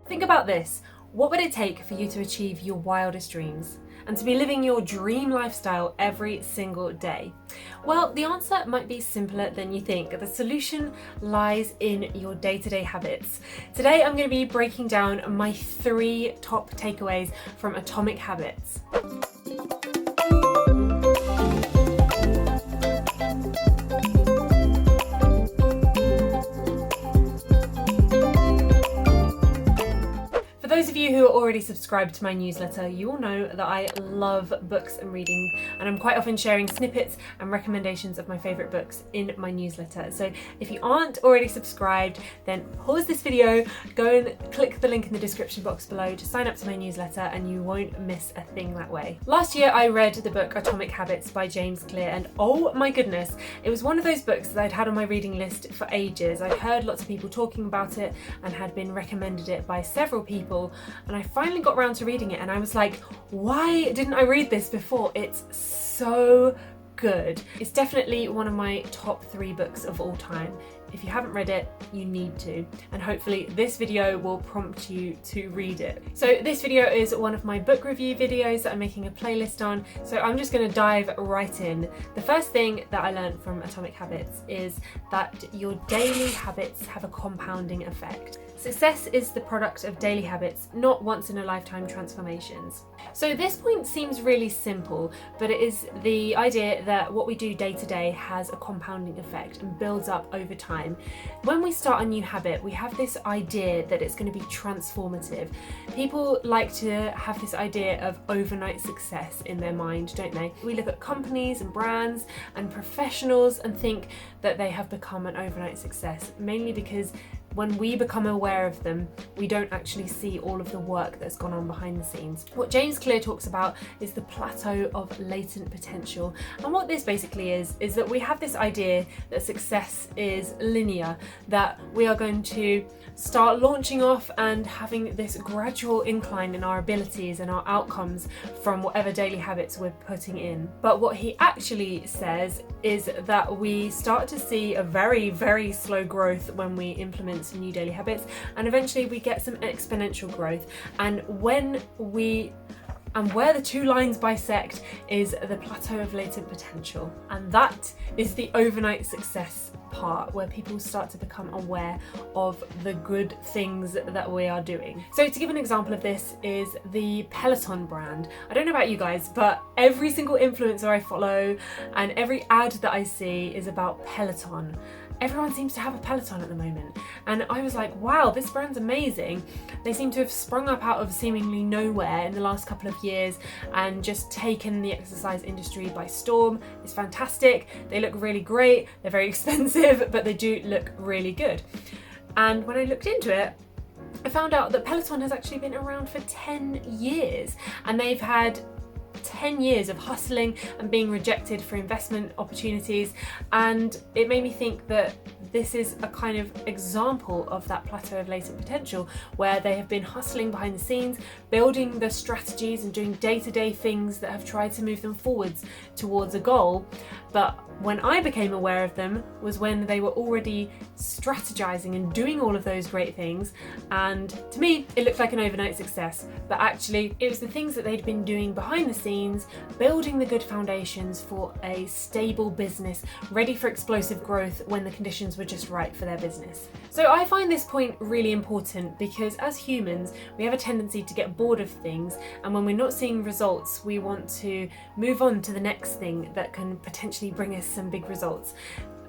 Think about this. What would it take for you to achieve your wildest dreams and to be living your dream lifestyle every single day? Well, the answer might be simpler than you think. The solution lies in your day-to-day habits. Today, I'm going to be breaking down my 3 top takeaways from Atomic Habits. For those of you who are already subscribed to my newsletter, you all know that I love books and reading, and I'm quite often sharing snippets and recommendations of my favourite books in my newsletter. So if you aren't already subscribed, then pause this video, go and click the link in the description box below to sign up to my newsletter, and you won't miss a thing that way. Last year I read the book Atomic Habits by James Clear, and oh my goodness, it was one of those books that I'd had on my reading list for ages. I'd heard lots of people talking about it and had been recommended it by several people. And I finally got around to reading it and I was like, why didn't I read this before? It's so good. It's definitely one of my top 3 books of all time. If you haven't read it, you need to, and hopefully this video will prompt you to read it. So this video is one of my book review videos that I'm making a playlist on, so I'm just going to dive right in. The first thing that I learned from Atomic Habits is that your daily habits have a compounding effect. Success is the product of daily habits, not once-in-a-lifetime transformations. So this point seems really simple, but it is the idea that what we do day to day has a compounding effect and builds up over time. When we start a new habit, we have this idea that it's going to be transformative. People like to have this idea of overnight success in their mind, don't they? We look at companies and brands and professionals and think that they have become an overnight success, mainly because when we become aware of them, we don't actually see all of the work that's gone on behind the scenes. What James Clear talks about is the plateau of latent potential. And what this basically is that we have this idea that success is linear, that we are going to start launching off and having this gradual incline in our abilities and our outcomes from whatever daily habits we're putting in. But what he actually says is that we start to see a very, very slow growth when we implement some new daily habits, and eventually we get some exponential growth. And where the 2 lines bisect is the plateau of latent potential, and that is the overnight success part, where people start to become aware of the good things that we are doing. So to give an example of this is the Peloton brand. I don't know about you guys, but every single influencer I follow and every ad that I see is about Peloton. Everyone seems to have a Peloton at the moment, and I was like, wow, this brand's amazing. They seem to have sprung up out of seemingly nowhere in the last couple of years and just taken the exercise industry by storm. It's fantastic. They look really great. They're very expensive, but they do look really good. And when I looked into it, I found out that Peloton has actually been around for 10 years, and they've had 10 years of hustling and being rejected for investment opportunities, and it made me think that this is a kind of example of that plateau of latent potential, where they have been hustling behind the scenes, building the strategies and doing day-to-day things that have tried to move them forwards towards a goal. But when I became aware of them was when they were already strategizing and doing all of those great things, and to me it looked like an overnight success, but actually it was the things that they'd been doing behind the scenes, building the good foundations for a stable business ready for explosive growth when the conditions were just right for their business. So I find this point really important because as humans we have a tendency to get bored of things, and when we're not seeing results we want to move on to the next thing that can potentially bring us some big results.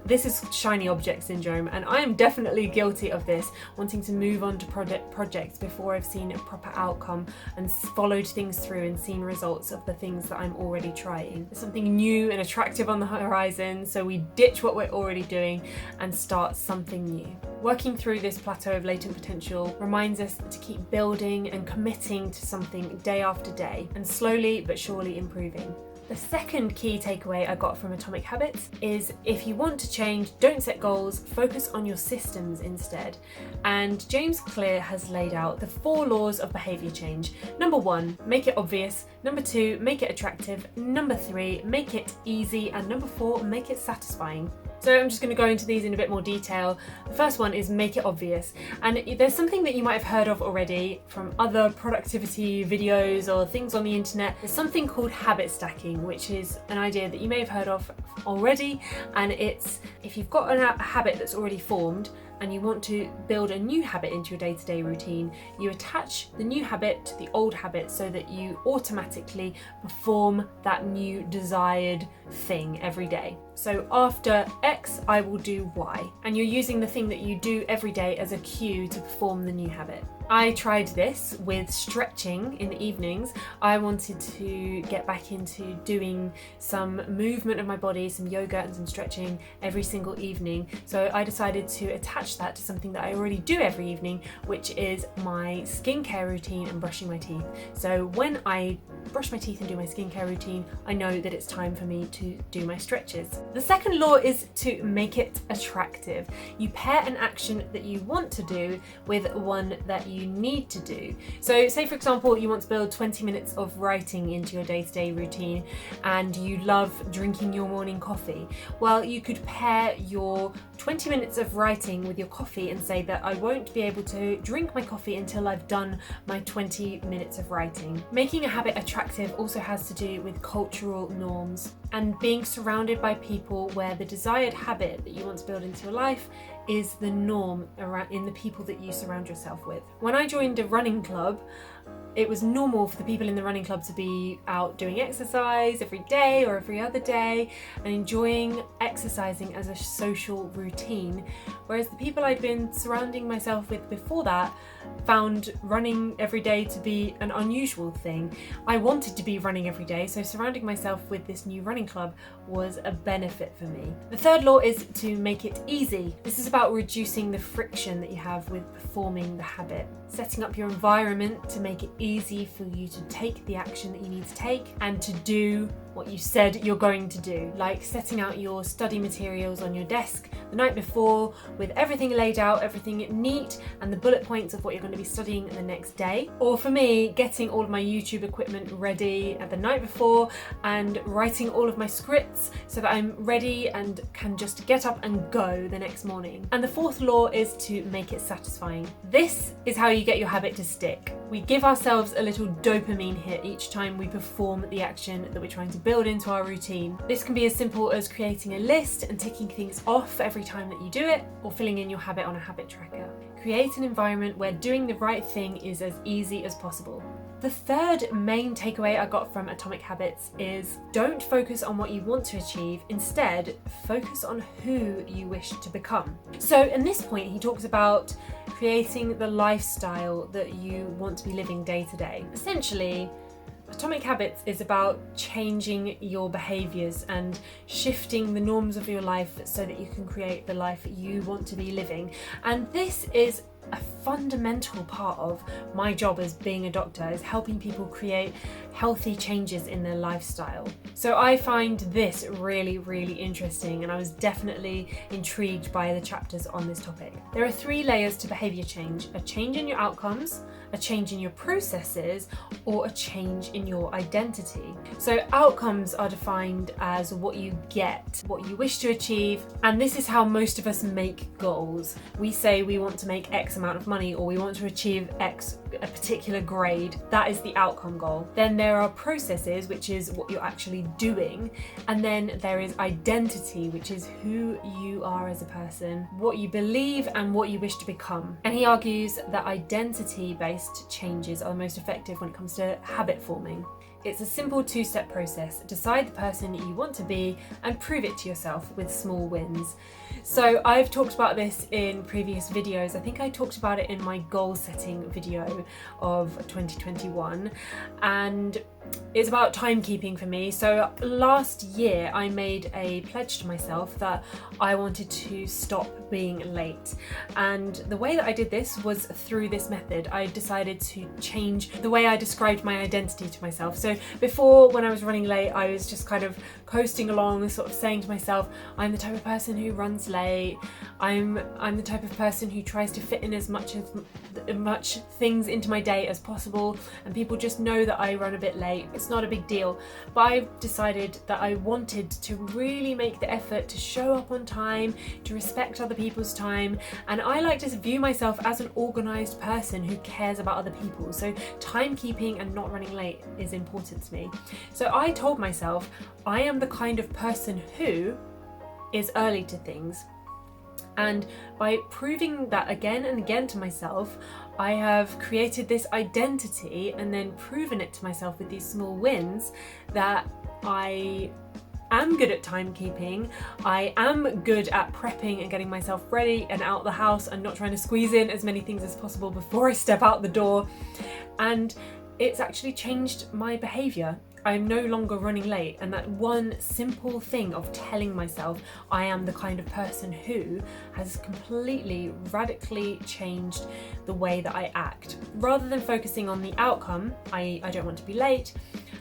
This is shiny object syndrome, and I am definitely guilty of this, wanting to move on to projects before I've seen a proper outcome and followed things through and seen results of the things that I'm already trying. There's something new and attractive on the horizon, so we ditch what we're already doing and start something new. Working through this plateau of latent potential reminds us to keep building and committing to something day after day and slowly but surely improving. The second key takeaway I got from Atomic Habits is if you want to change, don't set goals, focus on your systems instead. And James Clear has laid out the 4 laws of behaviour change. Number 1, make it obvious. Number 2, make it attractive. Number 3, make it easy. And number 4, make it satisfying. So I'm just going to go into these in a bit more detail. The first one is make it obvious. And there's something that you might have heard of already from other productivity videos or things on the internet. There's something called habit stacking, which is an idea that you may have heard of already. And it's if you've got a habit that's already formed and you want to build a new habit into your day-to-day routine, you attach the new habit to the old habit so that you automatically perform that new desired thing every day. So after X, I will do Y. And you're using the thing that you do every day as a cue to perform the new habit. I tried this with stretching in the evenings. I wanted to get back into doing some movement of my body, some yoga and some stretching every single evening. So I decided to attach that to something that I already do every evening, which is my skincare routine and brushing my teeth. So when I brush my teeth and do my skincare routine, I know that it's time for me to do my stretches. The second law is to make it attractive. You pair an action that you want to do with one that you need to do. So say for example you want to build 20 minutes of writing into your day-to-day routine and you love drinking your morning coffee. Well, you could pair your 20 minutes of writing with your coffee and say that I won't be able to drink my coffee until I've done my 20 minutes of writing. Making a habit attractive also has to do with cultural norms and being surrounded by people where the desired habit that you want to build into your life is the norm around in the people that you surround yourself with. When I joined a running club, it was normal for the people in the running club to be out doing exercise every day or every other day and enjoying exercising as a social routine, whereas the people I'd been surrounding myself with before that found running every day to be an unusual thing. I wanted to be running every day, so surrounding myself with this new running club was a benefit for me. The third law is to make it easy. This is about reducing the friction that you have with performing the habit, setting up your environment to make it easy for you to take the action that you need to take and to do what you said you're going to do, like setting out your study materials on your desk the night before with everything laid out, everything neat, and the bullet points of what you're going to be studying the next day. Or for me, getting all of my YouTube equipment ready at the night before and writing all of my scripts so that I'm ready and can just get up and go the next morning. And the fourth law is to make it satisfying. This is how you get your habit to stick. We give ourselves a little dopamine hit each time we perform the action that we're trying to build into our routine. This can be as simple as creating a list and ticking things off every time that you do it, or filling in your habit on a habit tracker. Create an environment where doing the right thing is as easy as possible. The third main takeaway I got from Atomic Habits is don't focus on what you want to achieve, instead focus on who you wish to become. So in this point he talks about creating the lifestyle that you want to be living day to day. Essentially, Atomic Habits is about changing your behaviours and shifting the norms of your life so that you can create the life you want to be living. And this is a fundamental part of my job as being a doctor, is helping people create healthy changes in their lifestyle. So I find this really, really interesting, and I was definitely intrigued by the chapters on this topic. There are 3 layers to behaviour change: a change in your outcomes, a change in your processes, or a change in your identity. So outcomes are defined as what you get, what you wish to achieve, and this is how most of us make goals. We say we want to make X amount of money, or we want to achieve X, a particular grade. That is the outcome goal. Then there are processes, which is what you're actually doing, and then there is identity, which is who you are as a person, what you believe and what you wish to become. And he argues that identity-based changes are the most effective when it comes to habit forming. It's a simple 2-step process. Decide the person you want to be and prove it to yourself with small wins. So I've talked about this in previous videos. I think I talked about it in my goal setting video of 2021, and it's about timekeeping for me. So last year I made a pledge to myself that I wanted to stop being late, and the way that I did this was through this method. I decided to change the way I described my identity to myself. So before, when I was running late, I was just kind of coasting along, sort of saying to myself, I'm the type of person who runs late, I'm the type of person who tries to fit in as much things into my day as possible, and people just know that I run a bit late. late. It's not a big deal. But I've decided that I wanted to really make the effort to show up on time, to respect other people's time, and I like to view myself as an organised person who cares about other people. So timekeeping and not running late is important to me. So I told myself I am the kind of person who is early to things. And by proving that again and again to myself, I have created this identity and then proven it to myself with these small wins that I am good at timekeeping, I am good at prepping and getting myself ready and out the house and not trying to squeeze in as many things as possible before I step out the door. And it's actually changed my behaviour. I'm no longer running late, and that one simple thing of telling myself I am the kind of person who has completely radically changed the way that I act. Rather than focusing on the outcome, i.e. I don't want to be late,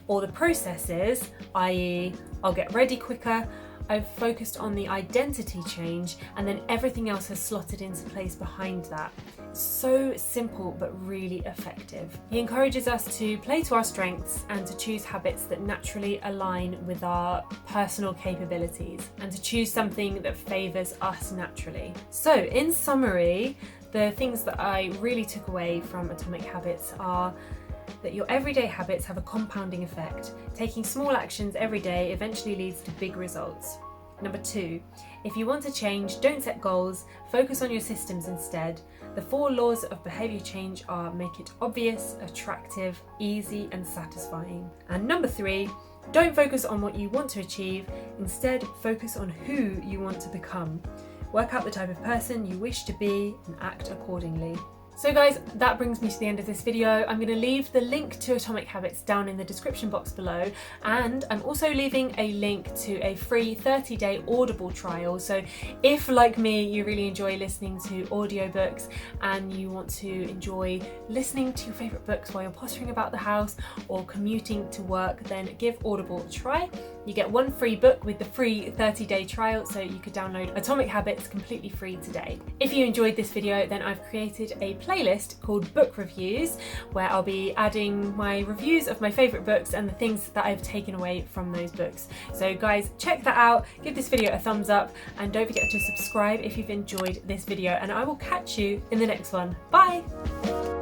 or the processes, i.e. I'll get ready quicker, I've focused on the identity change, and then everything else has slotted into place behind that. So simple but really effective. He encourages us to play to our strengths and to choose habits that naturally align with our personal capabilities and to choose something that favours us naturally. So in summary, the things that I really took away from Atomic Habits are that your everyday habits have a compounding effect. Taking small actions every day eventually leads to big results. Number 2, if you want to change, don't set goals, focus on your systems instead. The 4 laws of behaviour change are: make it obvious, attractive, easy and satisfying. And number 3, don't focus on what you want to achieve, instead focus on who you want to become. Work out the type of person you wish to be and act accordingly. So guys, that brings me to the end of this video. I'm going to leave the link to Atomic Habits down in the description box below, and I'm also leaving a link to a free 30-day Audible trial. So if, like me, you really enjoy listening to audiobooks and you want to enjoy listening to your favourite books while you're pottering about the house or commuting to work, then give Audible a try. You get 1 free book with the free 30-day trial, so you could download Atomic Habits completely free today. If you enjoyed this video, then I've created a playlist called Book Reviews, where I'll be adding my reviews of my favourite books and the things that I've taken away from those books. So guys, check that out, give this video a thumbs up, and don't forget to subscribe if you've enjoyed this video, and I will catch you in the next one. Bye!